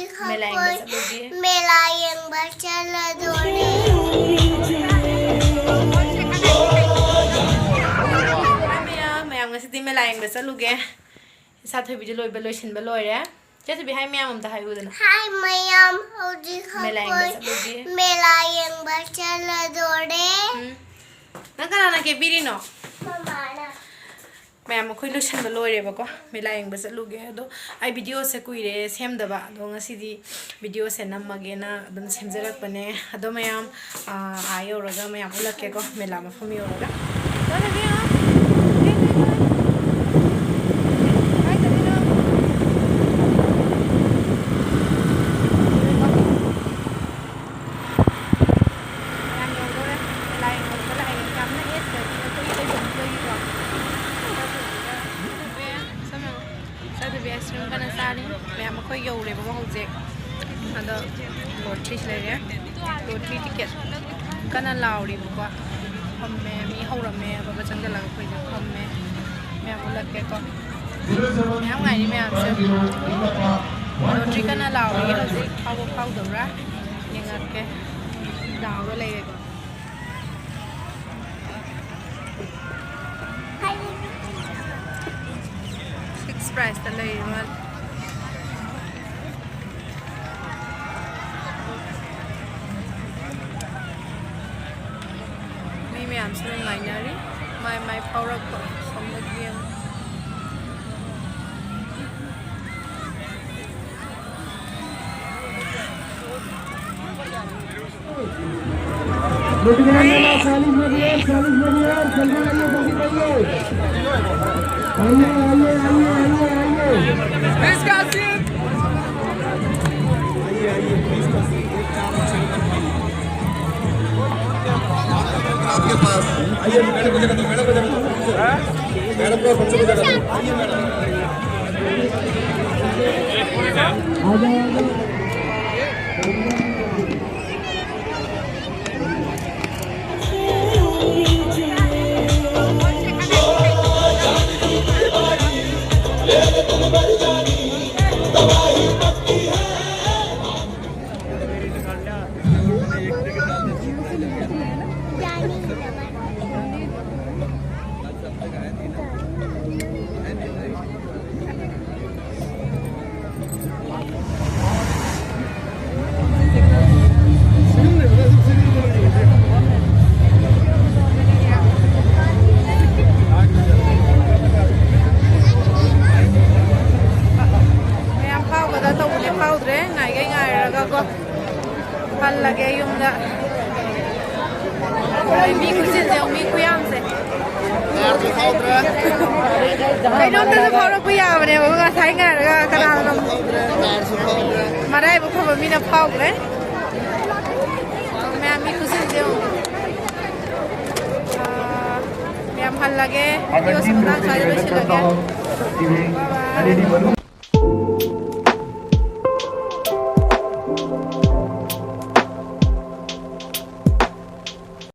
Mela yang besar Mela yang besar dore. Mayam ngasih tim Mela yang besar lu ke. Satu video loy beloy sin beloy ya. Jadi bihai mayam tak hai udah. Hai mayam, uji Mela yang besar lu ke. Mela yang besar dore. Nang kana ke biri no. Mama. Mayam aku lu sin beloy ya bako. Mela yang besar lu ke. Do, ai video se kui re sem daba. Do ngasih di video se nam magena. Do sem jerak bane. Do mayam ayo raga mayam ulak ke ko Mela ma fumi raga. Do lagi ya. Mayam aku yo le bawa hujek. Ada lottery le lottery tiket. Kana lauri bawa. Hamme mi hauram me bawa changda laga koi je hamme. Mayam ulak ke ko. Mayam ngai ni mayam se. Lottery kana lauri hujek pau dora. Yengat ke. Dau le ko. Fixed price ta le mal. Mayam senang main nari, main power up sama game. आपके पास आइए madam को जगह madam को बच्चों को जगह आइए madam Hal lagi yung da. Mi kusin se mi kuyam se. Kay nung ta sa phao kuyam ne ba ga sai nga ga kana nam. Marai ba phao mi na phao le. Mi kusin se. Mi am hal lagi. Yo sa ta sa lo sila. Bye bye.